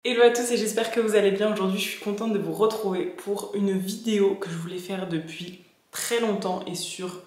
Hello à tous et j'espère que vous allez bien. Aujourd'hui je suis contente de vous retrouver pour une vidéo que je voulais faire depuis très longtemps et sur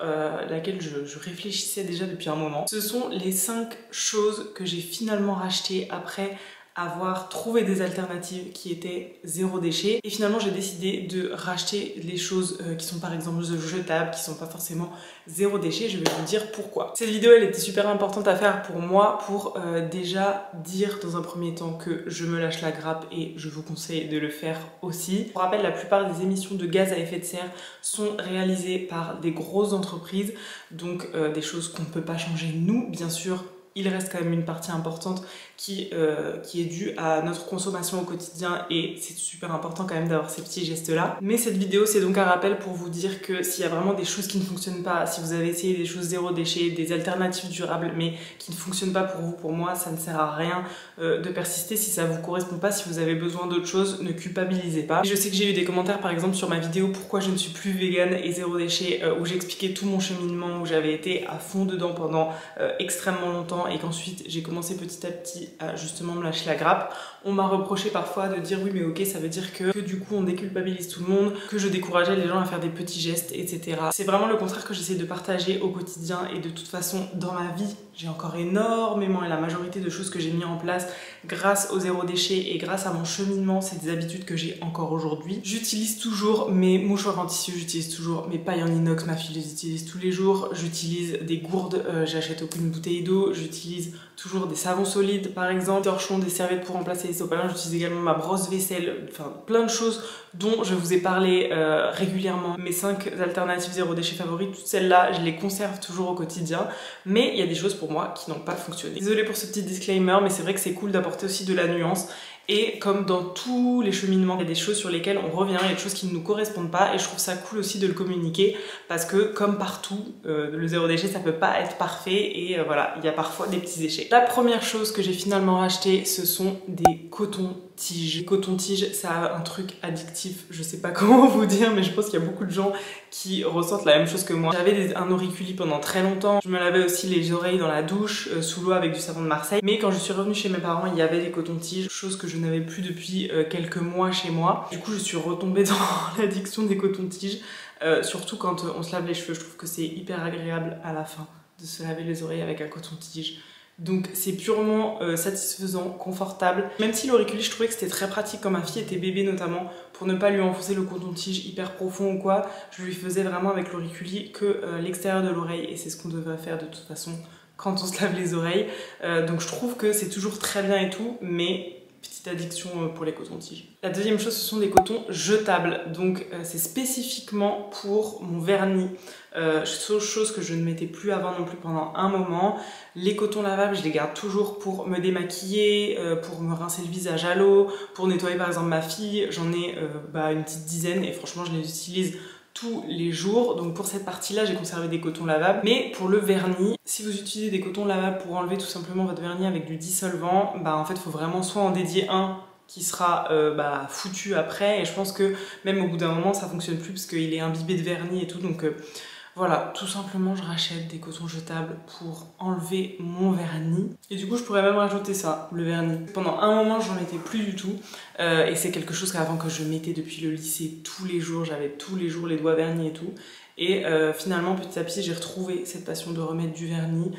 laquelle je réfléchissais déjà depuis un moment. Ce sont les 5 choses que j'ai finalement rachetées après avoir trouvé des alternatives qui étaient zéro déchet, et finalement j'ai décidé de racheter les choses qui sont par exemple jetables, qui sont pas forcément zéro déchet. Je vais vous dire pourquoi. Cette vidéo elle était super importante à faire pour moi pour déjà dire dans un premier temps que je me lâche la grappe, et je vous conseille de le faire aussi. Pour rappel, la plupart des émissions de gaz à effet de serre sont réalisées par des grosses entreprises, donc des choses qu'on ne peut pas changer nous, bien sûr. Il reste quand même une partie importante qui est due à notre consommation au quotidien, et c'est super important quand même d'avoir ces petits gestes là. Mais cette vidéo c'est donc un rappel pour vous dire que s'il y a vraiment des choses qui ne fonctionnent pas, si vous avez essayé des choses zéro déchet, des alternatives durables mais qui ne fonctionnent pas pour vous, pour moi ça ne sert à rien de persister. Si ça vous correspond pas, si vous avez besoin d'autre chose, ne culpabilisez pas. Et je sais que j'ai eu des commentaires par exemple sur ma vidéo pourquoi je ne suis plus végane et zéro déchet, où j'expliquais tout mon cheminement, où j'avais été à fond dedans pendant extrêmement longtemps, et qu'ensuite j'ai commencé petit à petit à justement me lâcher la grappe. On m'a reproché parfois de dire oui mais ok, ça veut dire que du coup on déculpabilise tout le monde, que je décourageais les gens à faire des petits gestes, etc. C'est vraiment le contraire que j'essaie de partager au quotidien, et de toute façon dans ma vie j'ai encore énormément, et la majorité de choses que j'ai mis en place grâce au zéro déchet et grâce à mon cheminement, c'est des habitudes que j'ai encore aujourd'hui. J'utilise toujours mes mouchoirs en tissu, j'utilise toujours mes pailles en inox, ma fille les utilise tous les jours, j'utilise des gourdes, j'achète aucune bouteille d'eau, j'utilise toujours des savons solides par exemple, des torchons, des serviettes pour remplacer les sopalins, j'utilise également ma brosse vaisselle, enfin plein de choses dont je vous ai parlé régulièrement. Mes 5 alternatives zéro déchet favorites, toutes celles-là je les conserve toujours au quotidien, mais il y a des choses pour moi qui n'ont pas fonctionné. Désolée pour ce petit disclaimer, mais c'est vrai que c'est cool d'apporter aussi de la nuance. Et comme dans tous les cheminements, il y a des choses sur lesquelles on revient, il y a des choses qui ne nous correspondent pas, et je trouve ça cool aussi de le communiquer, parce que comme partout, le zéro déchet ça peut pas être parfait, et voilà, il y a parfois des petits échecs. La première chose que j'ai finalement racheté, ce sont des cotons-tiges. Les cotons-tiges, ça a un truc addictif, je sais pas comment vous dire, mais je pense qu'il y a beaucoup de gens qui ressentent la même chose que moi. J'avais un auriculi pendant très longtemps, je me lavais aussi les oreilles dans la douche, sous l'eau avec du savon de Marseille, mais quand je suis revenue chez mes parents, il y avait des cotons-tiges, chose que je n'avais plus depuis quelques mois chez moi. Du coup je suis retombée dans l'addiction des cotons-tiges, surtout quand on se lave les cheveux. Je trouve que c'est hyper agréable à la fin de se laver les oreilles avec un coton-tige. Donc c'est purement satisfaisant, confortable. Même si l'auriculi, je trouvais que c'était très pratique quand ma fille était bébé notamment, pour ne pas lui enfoncer le coton-tige hyper profond ou quoi, je lui faisais vraiment avec l'auriculi que l'extérieur de l'oreille, et c'est ce qu'on devrait faire de toute façon quand on se lave les oreilles. Donc je trouve que c'est toujours très bien et tout, mais petite addiction pour les cotons-tiges. La deuxième chose, ce sont des cotons jetables. Donc c'est spécifiquement pour mon vernis. Chose que je ne mettais plus avant non plus pendant un moment. Les cotons lavables, je les garde toujours pour me démaquiller, pour me rincer le visage à l'eau, pour nettoyer par exemple ma fille. J'en ai une petite dizaine, et franchement je les utilise tous les jours. Donc pour cette partie là j'ai conservé des cotons lavables. Mais pour le vernis, si vous utilisez des cotons lavables pour enlever tout simplement votre vernis avec du dissolvant, en fait il faut vraiment soit en dédier un qui sera foutu après, et je pense que même au bout d'un moment ça fonctionne plus parce qu'il est imbibé de vernis et tout. Donc voilà, tout simplement je rachète des cotons jetables pour enlever mon vernis. Et du coup je pourrais même rajouter ça, le vernis. Pendant un moment j'en mettais plus du tout, et c'est quelque chose qu'avant que je mettais depuis le lycée tous les jours, j'avais tous les jours les doigts vernis et tout. Et finalement petit à petit j'ai retrouvé cette passion de remettre du vernis,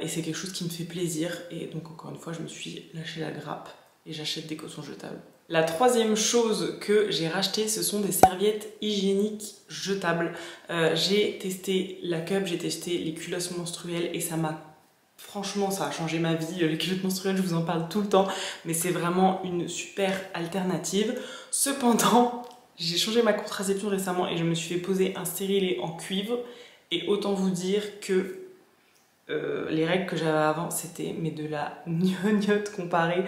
et c'est quelque chose qui me fait plaisir, et donc encore une fois je me suis lâché la grappe et j'achète des cotons jetables. La troisième chose que j'ai racheté, ce sont des serviettes hygiéniques jetables. J'ai testé la cup, j'ai testé les culottes menstruelles, et ça m'a... Franchement, ça a changé ma vie. Les culottes menstruelles, je vous en parle tout le temps, mais c'est vraiment une super alternative. Cependant, j'ai changé ma contraception récemment et je me suis fait poser un stérilet en cuivre, et autant vous dire que les règles que j'avais avant, c'était de la gnognotte comparée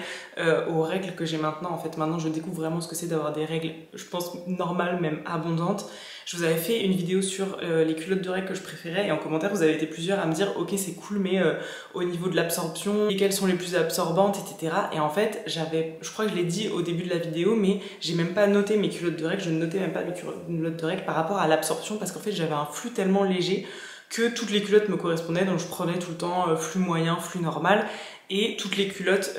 aux règles que j'ai maintenant. En fait, maintenant je découvre vraiment ce que c'est d'avoir des règles, je pense, normales, même abondantes. Je vous avais fait une vidéo sur les culottes de règles que je préférais, et en commentaire vous avez été plusieurs à me dire ok c'est cool, mais au niveau de l'absorption, lesquelles sont les plus absorbantes, etc. Et en fait je crois que je l'ai dit au début de la vidéo, mais j'ai même pas noté mes culottes de règles, je ne notais même pas mes culottes de règles par rapport à l'absorption, parce qu'en fait j'avais un flux tellement léger que toutes les culottes me correspondaient, donc je prenais tout le temps flux moyen, flux normal. et toutes les culottes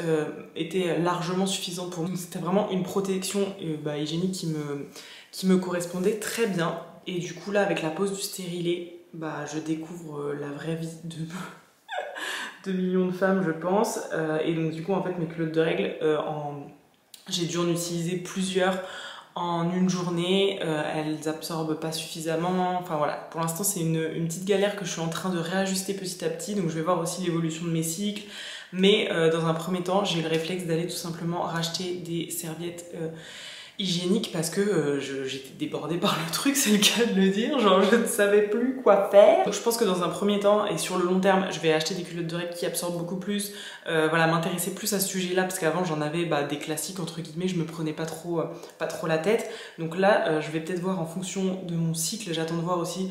étaient largement suffisantes pour nous. C'était vraiment une protection hygiénique qui me correspondait très bien. Et du coup là, avec la pose du stérilet, je découvre la vraie vie de millions de femmes, je pense. Et donc du coup, en fait, mes culottes de règles, j'ai dû en utiliser plusieurs en une journée. Elles absorbent pas suffisamment. Enfin voilà, pour l'instant, c'est une petite galère que je suis en train de réajuster petit à petit. Donc je vais voir aussi l'évolution de mes cycles. Mais dans un premier temps, j'ai eu le réflexe d'aller tout simplement racheter des serviettes hygiénique parce que j'étais débordée par le truc, c'est le cas de le dire, genre je ne savais plus quoi faire. Donc, je pense que dans un premier temps et sur le long terme, je vais acheter des culottes de règles qui absorbent beaucoup plus, voilà, m'intéresser plus à ce sujet-là parce qu'avant j'en avais des classiques entre guillemets, je me prenais pas trop la tête. Donc là, je vais peut-être voir en fonction de mon cycle, j'attends de voir aussi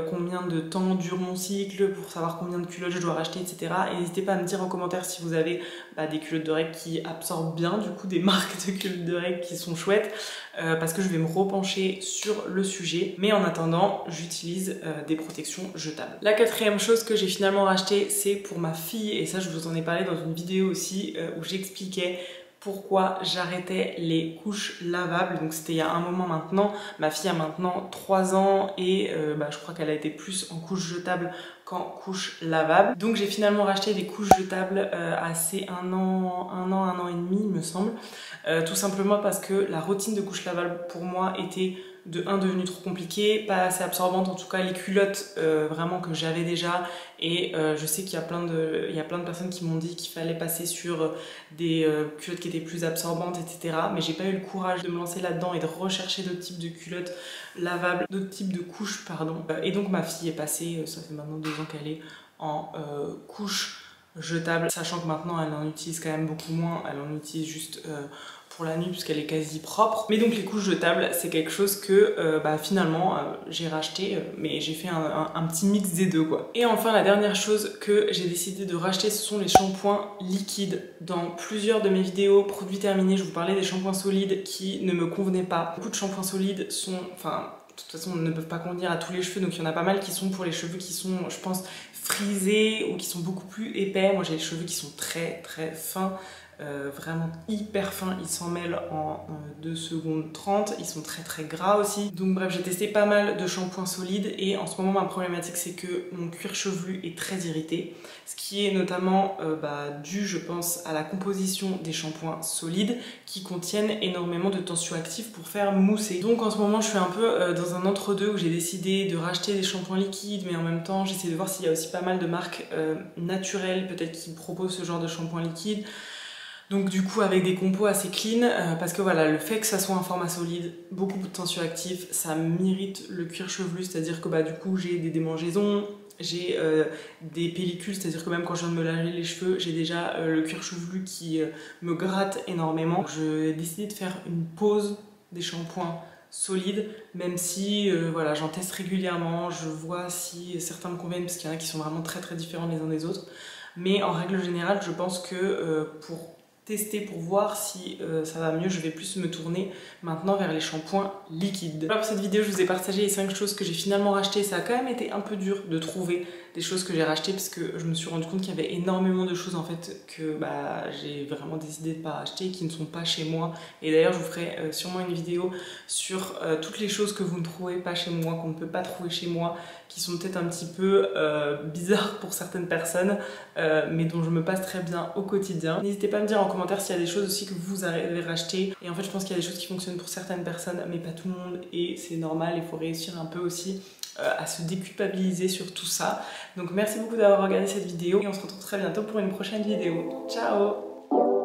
combien de temps dure mon cycle pour savoir combien de culottes je dois racheter, etc. Et n'hésitez pas à me dire en commentaire si vous avez des culottes de règles qui absorbent bien, du coup des marques de culottes de règles qui sont chouettes, parce que je vais me repencher sur le sujet. Mais en attendant, j'utilise des protections jetables. La quatrième chose que j'ai finalement racheté, c'est pour ma fille, et ça je vous en ai parlé dans une vidéo aussi où j'expliquais pourquoi j'arrêtais les couches lavables. Donc c'était il y a un moment maintenant. Ma fille a maintenant 3 ans et je crois qu'elle a été plus en couche jetable qu'en couche lavable. Donc j'ai finalement racheté des couches jetables assez un an et demi il me semble. Tout simplement parce que la routine de couche lavable pour moi était de 1 devenue trop compliquée, pas assez absorbante, en tout cas les culottes vraiment que j'avais déjà, et je sais qu'il y a plein de personnes qui m'ont dit qu'il fallait passer sur des culottes qui étaient plus absorbantes, etc. Mais j'ai pas eu le courage de me lancer là-dedans et de rechercher d'autres types de culottes lavables, d'autres types de couches, pardon. Et donc ma fille est passée, ça fait maintenant 2 ans qu'elle est en couche jetable, sachant que maintenant elle en utilise quand même beaucoup moins, elle en utilise juste pour la nuit puisqu'elle est quasi propre. Mais donc les couches jetables, c'est quelque chose que finalement j'ai racheté, mais j'ai fait un petit mix des deux quoi. Et enfin la dernière chose que j'ai décidé de racheter, ce sont les shampoings liquides. Dans plusieurs de mes vidéos produits terminés, je vous parlais des shampoings solides qui ne me convenaient pas. Beaucoup de shampoings solides sont, de toute façon, ne peuvent pas convenir à tous les cheveux, donc il y en a pas mal qui sont pour les cheveux qui sont, je pense, frisés ou qui sont beaucoup plus épais. Moi j'ai les cheveux qui sont très très fins, vraiment hyper fins, ils s'en mêlent en 2 secondes 30, ils sont très très gras aussi. Donc bref, j'ai testé pas mal de shampoings solides et en ce moment ma problématique c'est que mon cuir chevelu est très irrité, ce qui est notamment dû je pense à la composition des shampoings solides qui contiennent énormément de tensioactifs pour faire mousser. Donc en ce moment je suis un peu dans un entre-deux où j'ai décidé de racheter des shampoings liquides, mais en même temps j'essaie de voir s'il y a aussi pas mal de marques naturelles peut-être qui proposent ce genre de shampoing liquide. Donc du coup avec des compos assez clean, parce que voilà, le fait que ça soit un format solide, beaucoup de tensioactifs, ça m'irrite le cuir chevelu, c'est-à-dire que du coup j'ai des démangeaisons, j'ai des pellicules, c'est-à-dire que même quand je viens de me laver les cheveux, j'ai déjà le cuir chevelu qui me gratte énormément. Donc, j'ai décidé de faire une pause des shampoings solides, même si voilà, j'en teste régulièrement, je vois si certains me conviennent, parce qu'il y en a qui sont vraiment très très différents les uns des autres. Mais en règle générale, je pense que pour tester, pour voir si ça va mieux, je vais plus me tourner maintenant vers les shampoings liquides. Voilà pour cette vidéo, je vous ai partagé les 5 choses que j'ai finalement rachetées. Ça a quand même été un peu dur de trouver des choses que j'ai rachetées parce que je me suis rendu compte qu'il y avait énormément de choses en fait que j'ai vraiment décidé de ne pas acheter, qui ne sont pas chez moi. Et d'ailleurs je vous ferai sûrement une vidéo sur toutes les choses que vous ne trouvez pas chez moi, qu'on ne peut pas trouver chez moi, qui sont peut-être un petit peu bizarres pour certaines personnes, mais dont je me passe très bien au quotidien. N'hésitez pas à me dire en commentaire s'il y a des choses aussi que vous avez rachetées. Et en fait je pense qu'il y a des choses qui fonctionnent pour certaines personnes mais pas tout le monde, et c'est normal, il faut réussir un peu aussi à se déculpabiliser sur tout ça. Donc merci beaucoup d'avoir regardé cette vidéo et on se retrouve très bientôt pour une prochaine vidéo. Ciao!